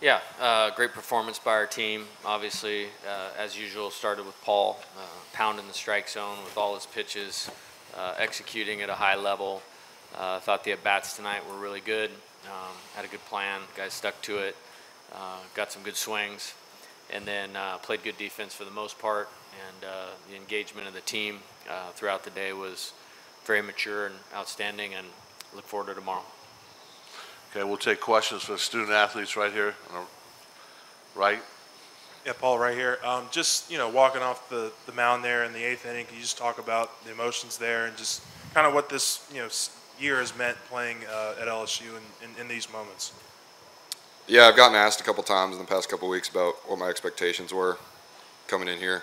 Yeah, great performance by our team. Obviously, as usual, started with Paul pounding the strike zone with all his pitches, executing at a high level. I thought the at-bats tonight were really good. Had a good plan. Guys stuck to it. Got some good swings. And then played good defense for the most part. And the engagement of the team throughout the day was very mature and outstanding, and look forward to tomorrow. Okay, we'll take questions for the student athletes right here. Right? Yeah, Paul, right here. Just, walking off the mound there in the 8th inning, can you just talk about the emotions there and just kind of what this, year has meant playing at LSU in these moments? Yeah, I've gotten asked a couple times in the past couple weeks about what my expectations were coming in here.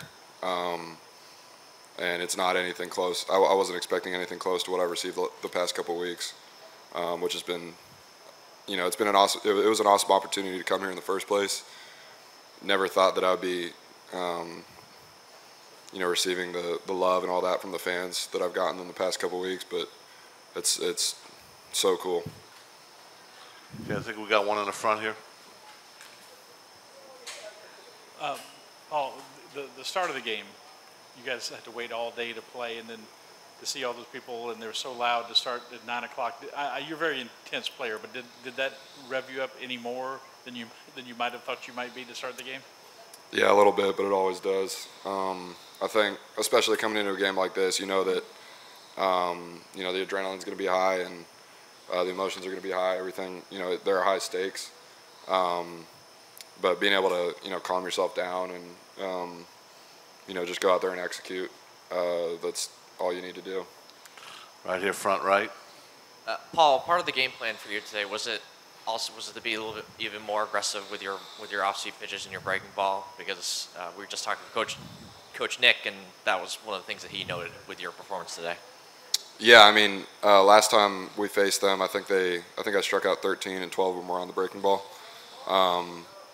And it's not anything close. I wasn't expecting anything close to what I've received the past couple weeks, which has been, it's been an awesome. It was an awesome opportunity to come here in the first place. Never thought that I would be, receiving the love and all that from the fans that I've gotten in the past couple weeks. But it's so cool. Okay, I think we got one in the front here. Paul, the start of the game, you guys had to wait all day to play, and then to see all those people, and they were so loud to start at 9 o'clock. You're a very intense player, but did that rev you up any more than you might have thought you might be to start the game? Yeah, a little bit, but it always does. I think, especially coming into a game like this, you know that the adrenaline's going to be high, and the emotions are going to be high. Everything, there are high stakes. But being able to, calm yourself down and, just go out there and execute, that's all you need to do. Right here, front right. Paul, part of the game plan for you today, was it to be a little bit even more aggressive with your off-speed pitches and your breaking ball? Because we were just talking to Coach Nick, and that was one of the things that he noted with your performance today. Yeah, I mean, last time we faced them, I think I struck out 13 and 12 of them were on the breaking ball.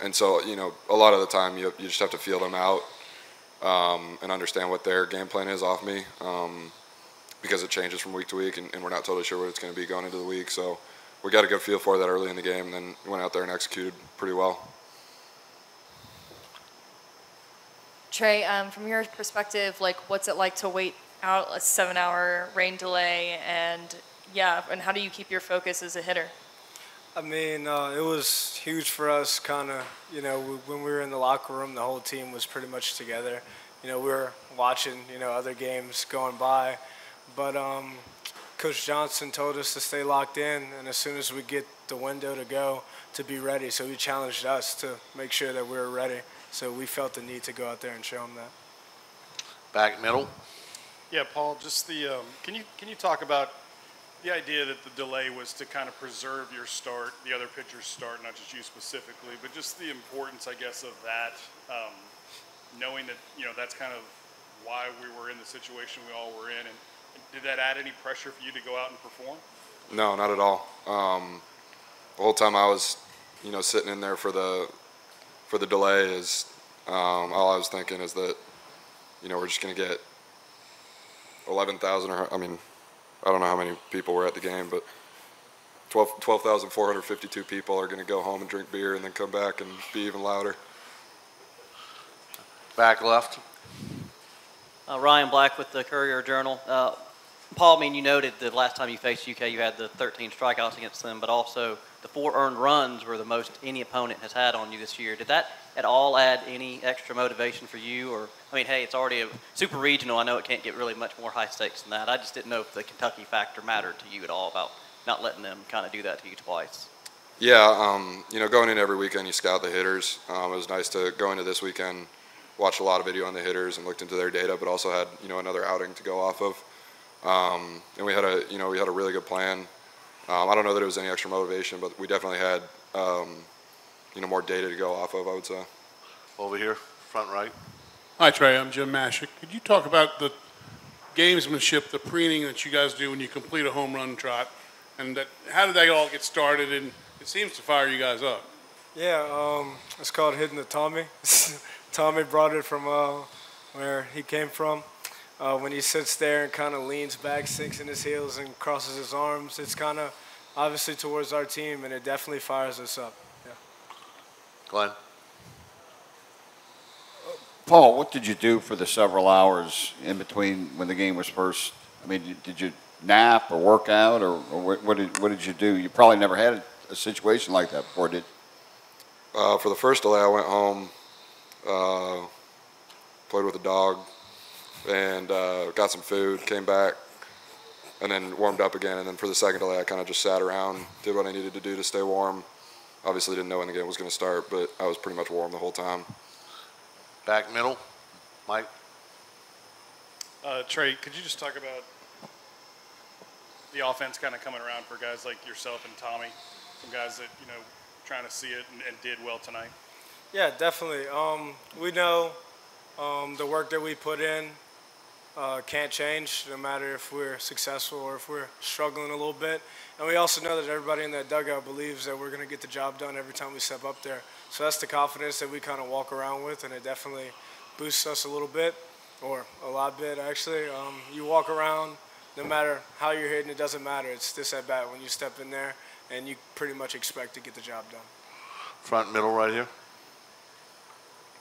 And so, a lot of the time you just have to feel them out and understand what their game plan is off me, because it changes from week to week, and we're not totally sure what it's going to be going into the week. So we got a good feel for that early in the game, and then went out there and executed pretty well. Trey, from your perspective, what's it like to wait out a 7-hour rain delay, and how do you keep your focus as a hitter? I mean, it was huge for us, kind of, when we were in the locker room, the whole team was pretty much together. We were watching, other games going by, but Coach Johnson told us to stay locked in, and as soon as we get the window to go, to be ready. So he challenged us to make sure that we were ready. So we felt the need to go out there and show them that. Back middle. Yeah, Paul, just can you talk about the idea that the delay was to kind of preserve your start, the other pitcher's start, not just you specifically, but just the importance, I guess, of that, knowing that, that's kind of why we were in the situation we all were in. And did that add any pressure for you to go out and perform? No, not at all. The whole time I was, sitting in there for the delay is all I was thinking is that, we're just going to get 11,000 or, I don't know how many people were at the game, but 12,452 people are going to go home and drink beer and then come back and be even louder. Back left. Ryan Black with the Courier-Journal. Paul, you noted the last time you faced UK, you had the 13 strikeouts against them, but also the 4 earned runs were the most any opponent has had on you this year. Did that at all add any extra motivation for you? Or, hey, it's already a super regional. I know it can't get really much more high stakes than that. I just didn't know if the Kentucky factor mattered to you at all about not letting them kind of do that to you twice. Yeah, going in every weekend, you scout the hitters. It was nice to go into this weekend, watch a lot of video on the hitters and looked into their data, but also had, another outing to go off of. And we had a really good plan. I don't know that it was any extra motivation, but we definitely had, more data to go off of, I would say. Over here, front right. Hi, Trey. I'm Jim Mashik. Could you talk about the gamesmanship, the preening that you guys do when you complete a home run trot, and how did that all get started? And it seems to fire you guys up. Yeah, it's called hitting the Tommy. Tommy brought it from where he came from. When he sits there and kind of leans back, sinks in his heels, and crosses his arms, it's kind of obviously towards our team, and it definitely fires us up. Yeah. Glenn? Paul, what did you do for the several hours in between when the game was first? I mean, did you nap or work out, or what did you do? You probably never had a situation like that before, did you? For the first delay, I went home, played with the dog, and got some food, came back, and then warmed up again. And then for the second delay, I kind of just sat around, did what I needed to do to stay warm. Obviously didn't know when the game was going to start, but I was pretty much warm the whole time. Back middle, Mike? Trey, could you just talk about the offense kind of coming around for guys like yourself and Tommy, some guys that, you know, trying to see it and did well tonight? Yeah, definitely. We know the work that we put in can't change, no matter if we're successful or if we're struggling a little bit. And we also know that everybody in that dugout believes that we're going to get the job done every time we step up there. So that's the confidence that we kind of walk around with, and it definitely boosts us a little bit, or a lot bit actually. You walk around, no matter how you're hitting, it doesn't matter. It's this at bat when you step in there, and you pretty much expect to get the job done. Front middle right here.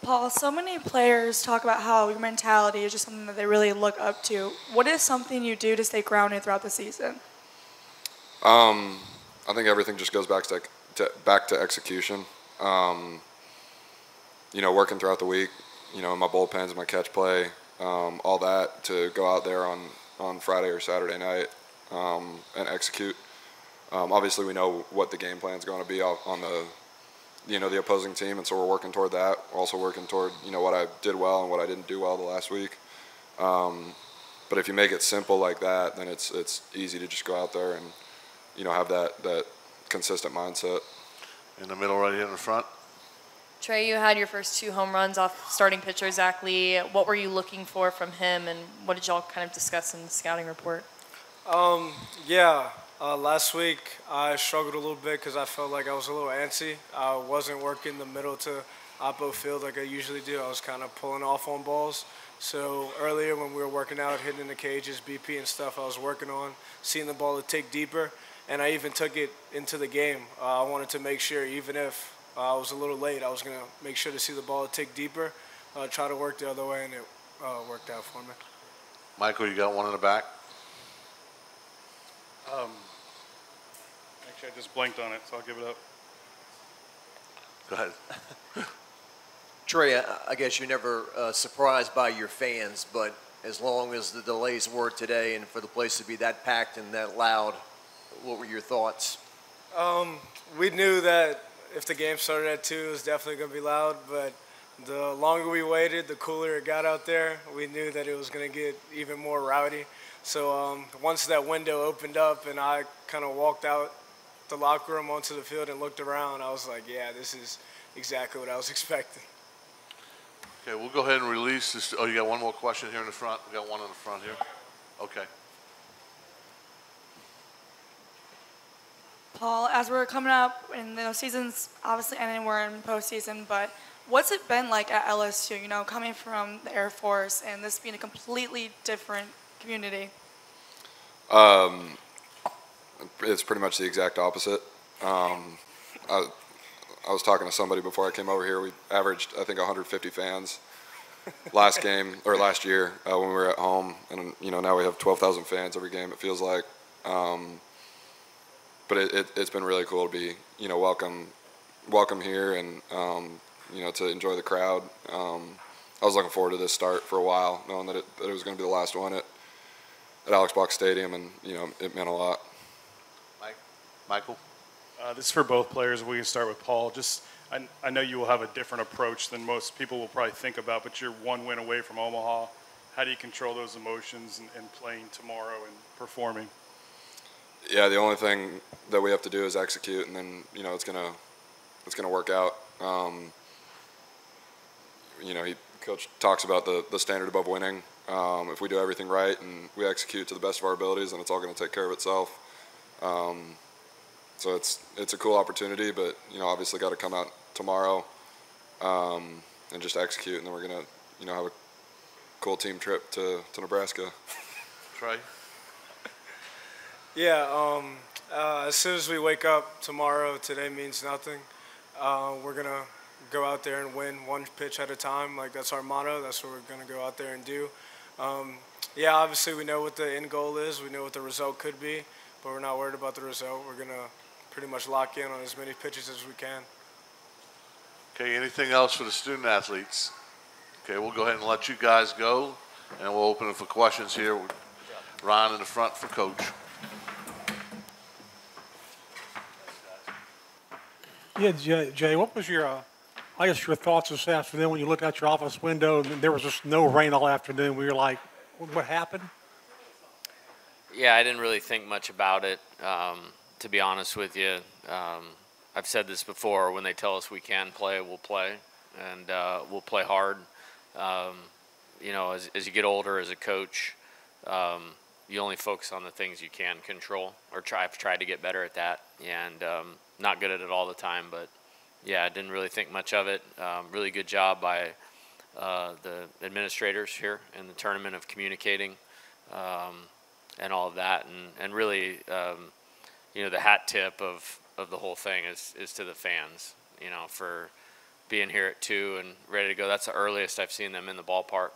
Paul, so many players talk about how your mentality is just something that they really look up to. What is something you do to stay grounded throughout the season? I think everything just goes back to execution. You know, working throughout the week, you know, in my bullpens, my catch play, all that, to go out there on Friday or Saturday night and execute. Obviously, we know what the game plan is going to be on the opposing team, and so we're working toward that. We're also working toward, you know, what I did well and what I didn't do well the last week. But if you make it simple like that, then it's easy to just go out there and, you know, have that consistent mindset. In the middle right here in the front. Trey, you had your first 2 home runs off starting pitcher Zach Lee. What were you looking for from him, and what did y'all kind of discuss in the scouting report? Last week I struggled a little bit because I felt like I was a little antsy. I wasn't working the middle to oppo field like I usually do. I was kind of pulling off on balls. So earlier when we were working out, hitting in the cages, BP and stuff, I was working on seeing the ball to take deeper, and I even took it into the game. I wanted to make sure, even if I was a little late, I was going to make sure to see the ball to take deeper, try to work the other way, and it worked out for me. Michael, you got one in the back? Actually, I just blanked on it, so I'll give it up. Go ahead. Trey, I guess you're never surprised by your fans, but as long as the delays were today and for the place to be that packed and that loud, what were your thoughts? We knew that if the game started at 2, it was definitely going to be loud, but the longer we waited, the cooler it got out there. We knew that it was going to get even more rowdy. So once that window opened up and I kind of walked out the locker room onto the field and looked around, I was like, yeah, this is exactly what I was expecting. Okay, we'll go ahead and release this. Oh, you got one more question here in the front? We got one in the front here. Okay. Paul, as we're coming up and the season's obviously ending, we're in postseason, but what's it been like at LSU, you know, coming from the Air Force and this being a completely different community? It's pretty much the exact opposite. I was talking to somebody before I came over here. We averaged, I think, 150 fans last game or last year when we were at home, and you know, now we have 12,000 fans every game. It feels like, but it's been really cool to be, you know, welcome here, and you know, to enjoy the crowd. I was looking forward to this start for a while, knowing that it was going to be the last one at Alex Box Stadium, and you know, it meant a lot. Michael? This is for both players. We can start with Paul. Just, I know you will have a different approach than most people will probably think about, but you're 1 win away from Omaha. How do you control those emotions and playing tomorrow and performing? Yeah, the only thing that we have to do is execute, and then, you know, it's gonna work out. You know, Coach talks about the standard above winning. If we do everything right and we execute to the best of our abilities, then it's all going to take care of itself. So it's a cool opportunity, but you know, obviously got to come out tomorrow and just execute, and then we're gonna, you know, have a cool team trip to Nebraska. Trey? Yeah. As soon as we wake up tomorrow, today means nothing. We're gonna go out there and win one pitch at a time. Like, that's our motto. That's what we're going to go out there and do. Yeah, obviously we know what the end goal is. We know what the result could be, but we're not worried about the result. We're going to pretty much lock in on as many pitches as we can. Okay, anything else for the student athletes? Okay, we'll go ahead and let you guys go, and we'll open it for questions here. Ron in the front for Coach. Yeah, Jay, what was your, I guess, your thoughts this afternoon when you looked out your office window and there was just no rain all afternoon? We were like, what happened? Yeah, I didn't really think much about it, to be honest with you. I've said this before, when they tell us we can play, we'll play, and we'll play hard. You know, as you get older as a coach, you only focus on the things you can control, or I've tried to get better at that, and not good at it all the time, but yeah, I didn't really think much of it. Really good job by the administrators here in the tournament of communicating and all of that, and really, you know, the hat tip of the whole thing is to the fans, you know, for being here at 2 and ready to go. That's the earliest I've seen them in the ballpark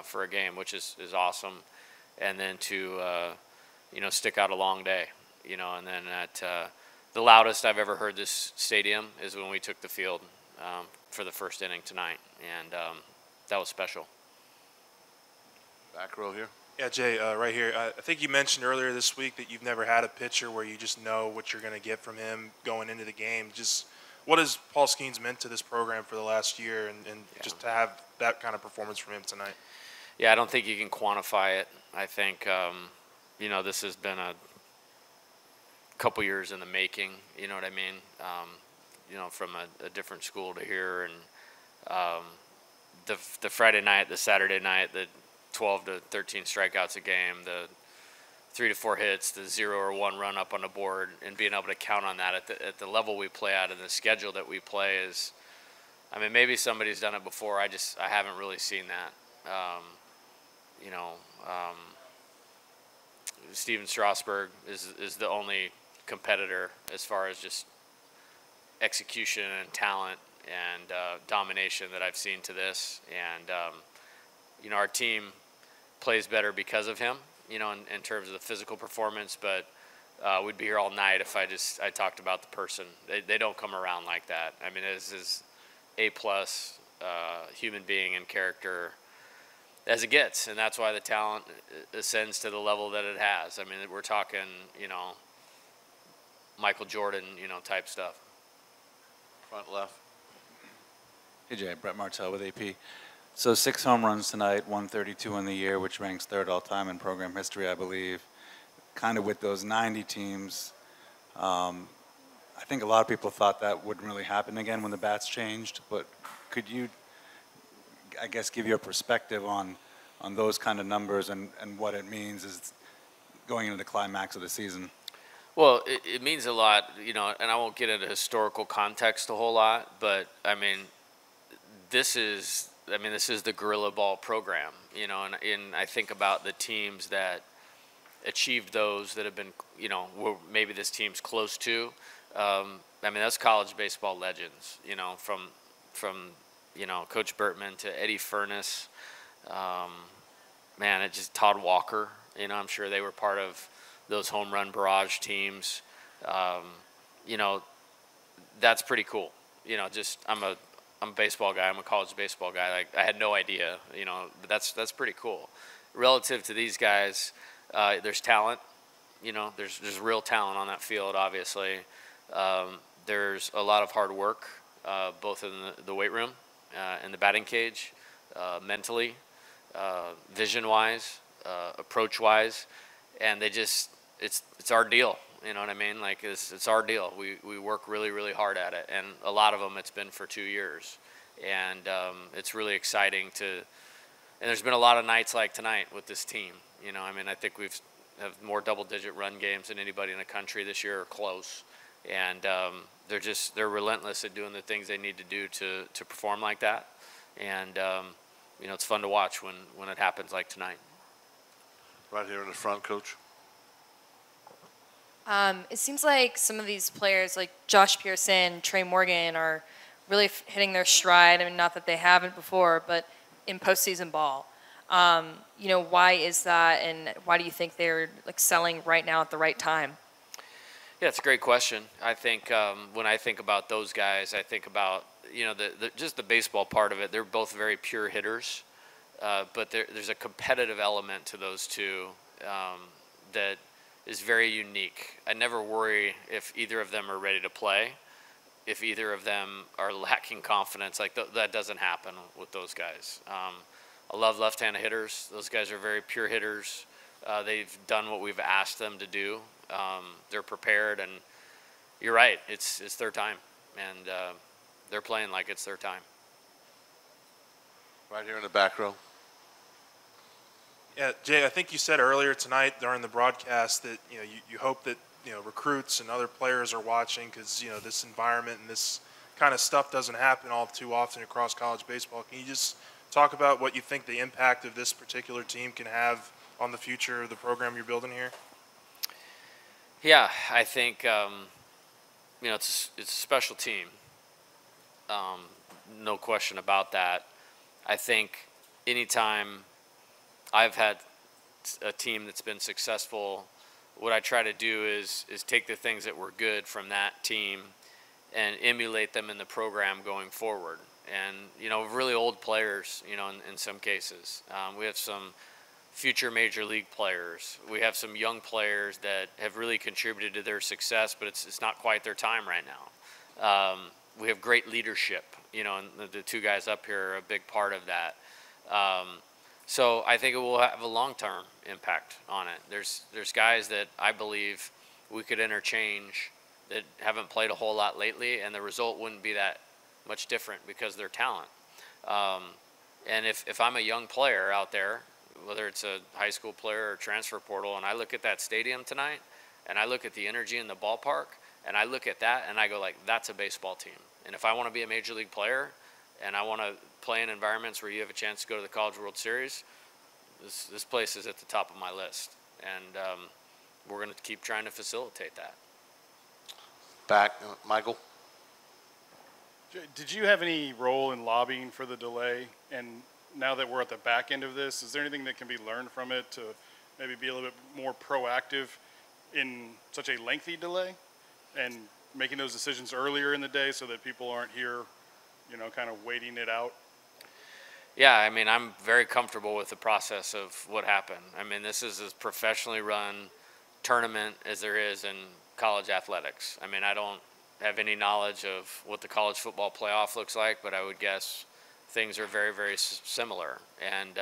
for a game, which is awesome. And then to, you know, stick out a long day, you know, and then at the loudest I've ever heard this stadium is when we took the field for the first inning tonight, and that was special. Back row here. Yeah, Jay, right here. I think you mentioned earlier this week that you've never had a pitcher where you just know what you're going to get from him going into the game. Just what has Paul Skenes meant to this program for the last year, and Yeah. just to have that kind of performance from him tonight? Yeah, I don't think you can quantify it. I think, you know, this has been a couple years in the making, you know what I mean? You know, from a different school to here, and the Friday night, the Saturday night, the 12 to 13 strikeouts a game, the 3 to 4 hits, the 0 or 1 run up on the board, and being able to count on that at the level we play at and the schedule that we play is, I mean, maybe somebody's done it before. I haven't really seen that. You know, Steven Strasburg is the only competitor as far as just execution and talent and domination that I've seen to this. And, you know, our team plays better because of him, you know, in terms of the physical performance, but we'd be here all night if I talked about the person. They don't come around like that. I mean, this is A-plus human being and character as it gets, and that's why the talent ascends to the level that it has. I mean, we're talking, you know, Michael Jordan, you know, type stuff. Front left. Hey Jay, Brett Martell with AP. So 6 home runs tonight, 132 in the year, which ranks 3rd all time in program history, I believe. Kind of with those 90 teams, I think a lot of people thought that wouldn't really happen again when the bats changed, but could you, I guess, give your perspective on those kind of numbers and what it means is going into the climax of the season? Well, it means a lot, you know, and I won't get into historical context a whole lot, but I mean, this is the Gorilla Ball program, you know, and I think about the teams that achieved those that have been, you know, maybe this team's close to. I mean, that's college baseball legends, you know, from you know, Coach Bertman to Eddie Furness, man, it's just Todd Walker, you know, I'm sure they were part of those home run barrage teams. You know, that's pretty cool. You know, just I'm a baseball guy. I'm a college baseball guy. Like, I had no idea, you know, but that's pretty cool. Relative to these guys, there's talent. You know, there's real talent on that field, obviously. There's a lot of hard work, both in the weight room, in the batting cage, mentally, vision-wise, approach-wise, and they just, it's our deal. You know what I mean? Like, it's our deal. We work really, really hard at it, and a lot of them it's been for 2 years, and it's really exciting to. And there's been a lot of nights like tonight with this team. You know, I mean, I think have more double-digit run games than anybody in the country this year, or close, and they're relentless at doing the things they need to do to perform like that, and you know, it's fun to watch when it happens like tonight. Right here in the front, Coach. It seems like some of these players, like Josh Pearson, Trey Morgan, are really hitting their stride. I mean, not that they haven't before, but in postseason ball. You know, why is that, and why do you think they're excelling right now at the right time? Yeah, it's a great question. I think when I think about those guys, I think about, you know, just the baseball part of it. They're both very pure hitters, but there's a competitive element to those two that is very unique. I never worry if either of them are ready to play. If either of them are lacking confidence, like that doesn't happen with those guys. I love left-handed hitters. Those guys are very pure hitters. They've done what we've asked them to do. They're prepared, and you're right. It's their time, and they're playing like it's their time. Right here in the back row. Yeah, Jay, I think you said earlier tonight during the broadcast that you hope that recruits and other players are watching because this environment and this kind of stuff doesn't happen all too often across college baseball. Can you just talk about what you think the impact of this particular team can have on the future of the program you're building here? Yeah, I think it's a special team. No question about that. I think anytime I've had a team that's been successful, what I try to do is take the things that were good from that team and emulate them in the program going forward. And really old players, in some cases. We have some future major league players. We have some young players that have really contributed to their success, but it's not quite their time right now. We have great leadership, and the two guys up here are a big part of that. So I think it will have a long-term impact on it. There's guys that I believe we could interchange that haven't played a whole lot lately, and the result wouldn't be that much different because of their talent. And if I'm a young player out there, whether it's a high school player or transfer portal, and I look at that stadium tonight, and I look at the energy in the ballpark, and I look at that, and I go like, that's a baseball team. And if I want to be a major league player, and I want to play in environments where you have a chance to go to the College World Series, this place is at the top of my list. And we're going to keep trying to facilitate that. Back, Michael. Did you have any role in lobbying for the delay? And now that we're at the back end of this, is there anything that can be learned from it to maybe be a little bit more proactive in such a lengthy delay and making those decisions earlier in the day so that people aren't here, kind of waiting it out? Yeah, I mean, I'm very comfortable with the process of what happened. I mean, this is as professionally run tournament as there is in college athletics. I mean, I don't have any knowledge of what the college football playoff looks like, but I would guess things are very, very similar. And,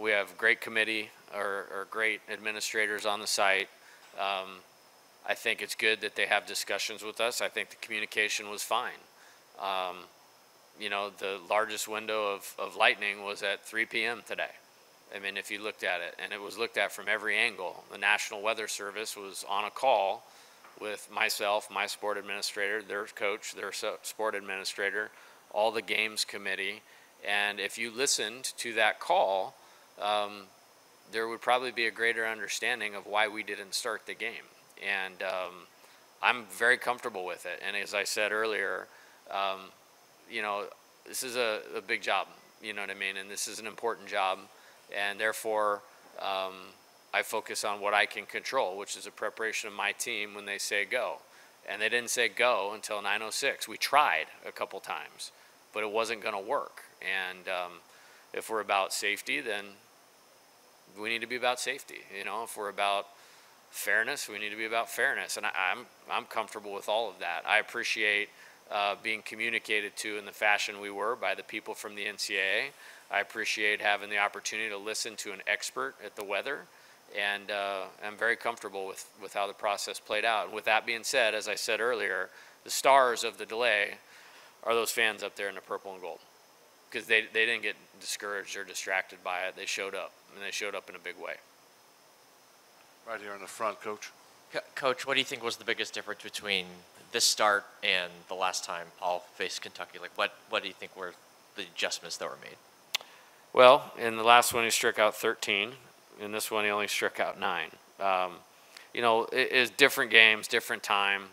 we have great committee or great administrators on the site. I think it's good that they have discussions with us. I think the communication was fine. The largest window of lightning was at 3 p.m. today. I mean, if you looked at it, and it was looked at from every angle. The National Weather Service was on a call with myself, my sport administrator, their coach, their sport administrator, all the games committee. And if you listened to that call, there would probably be a greater understanding of why we didn't start the game. And I'm very comfortable with it. And as I said earlier, this is a big job, you know what I mean? And this is an important job. And therefore, I focus on what I can control, which is the preparation of my team when they say go. And they didn't say go until 9:06. We tried a couple times, but it wasn't going to work. And if we're about safety, then we need to be about safety. If we're about fairness, we need to be about fairness. And I'm comfortable with all of that. I appreciate being communicated to in the fashion we were by the people from the NCAA. I appreciate having the opportunity to listen to an expert at the weather, and I'm very comfortable with how the process played out. And with that being said, as I said earlier, the stars of the delay are those fans up there in the purple and gold, because they didn't get discouraged or distracted by it. They showed up, and they showed up in a big way. Right here in the front, Coach. Coach, what do you think was the biggest difference between this start and the last time Paul faced Kentucky? Like, what do you think were the adjustments that were made? Well, in the last one, he struck out 13. In this one, he only struck out 9. It's different games, different time.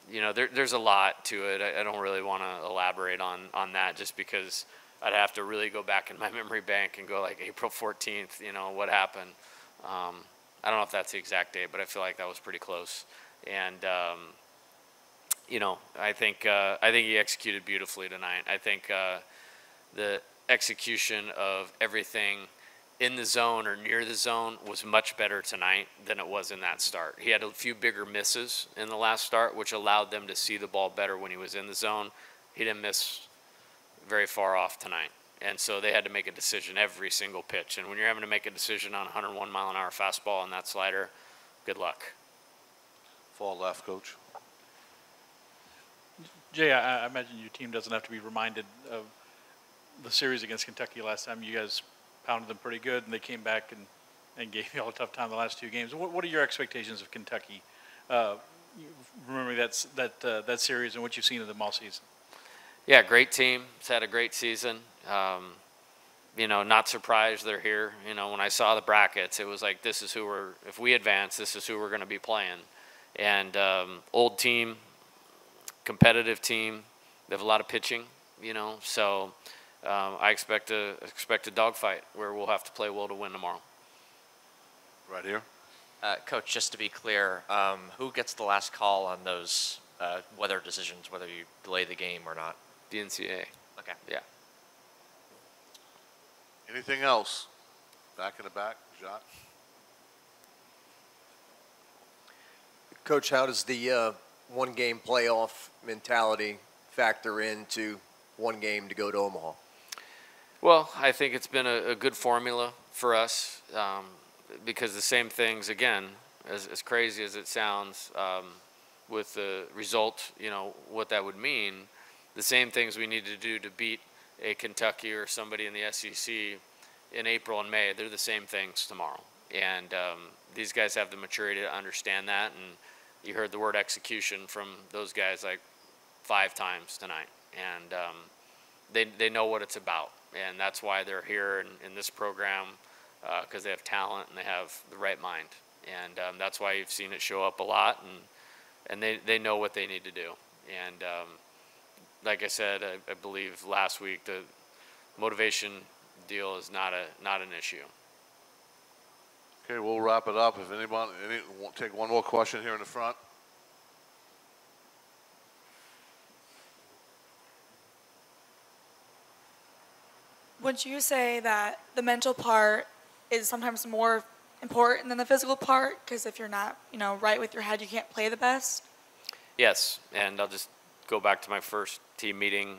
you know, there's a lot to it. I don't really want to elaborate on that just because I'd have to really go back in my memory bank and go like April 14th, you know, what happened. I don't know if that's the exact date, but I feel like that was pretty close. And, you know, I think he executed beautifully tonight. I think the execution of everything in the zone or near the zone was much better tonight than it was in that start. He had a few bigger misses in the last start, which allowed them to see the ball better when he was in the zone. He didn't miss very far off tonight. And so they had to make a decision every single pitch. And when you're having to make a decision on a 101-mile-an-hour fastball and that slider, good luck. Fall left, Coach. Jay, I imagine your team doesn't have to be reminded of the series against Kentucky last time. You guys pounded them pretty good, and they came back and gave you all a tough time the last two games. What are your expectations of Kentucky? Remembering that series and what you've seen of them all season. Yeah, great team. It's had a great season. You know, not surprised they're here. You know, when I saw the brackets, it was like, this is who if we advance, this is who we're going to be playing. And old team, competitive team. They have a lot of pitching, you know, so I expect a dogfight where we'll have to play well to win tomorrow. Right here. Coach, just to be clear, who gets the last call on those weather decisions, whether you delay the game or not? The NCAA. Okay. Yeah. Anything else? Back in the back, Jacques. Coach, how does the one-game playoff mentality factor into one game to go to Omaha? Well, I think it's been a good formula for us because the same things, again, as crazy as it sounds, with the result, you know, what that would mean, the same things we need to do to beat a Kentucky or somebody in the SEC in April and May, they're the same things tomorrow. And these guys have the maturity to understand that, and you heard the word execution from those guys like 5 times tonight. And they know what it's about, and that's why they're here in this program, because they have talent and they have the right mind. And that's why you've seen it show up a lot, and they know what they need to do. And like I said, I believe last week, the motivation deal is not an issue. Okay, we'll wrap it up. If we'll take one more question here in the front. Would you say that the mental part is sometimes more important than the physical part? Because if you're not, you know, right with your head, you can't play the best. Yes, and I'll just go back to my first team meeting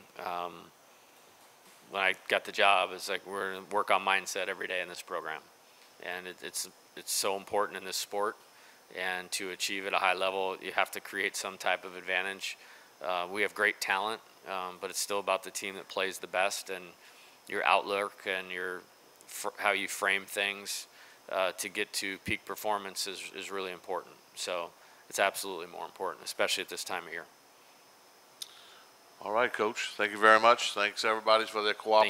when I got the job. It's like we're going to work on mindset every day in this program, and it's so important in this sport. And to achieve at a high level, you have to create some type of advantage. We have great talent, but it's still about the team that plays the best, and your outlook and how you frame things to get to peak performance is really important. So it's absolutely more important, especially at this time of year. All right, Coach. Thank you very much. Thanks, everybody, for their cooperation.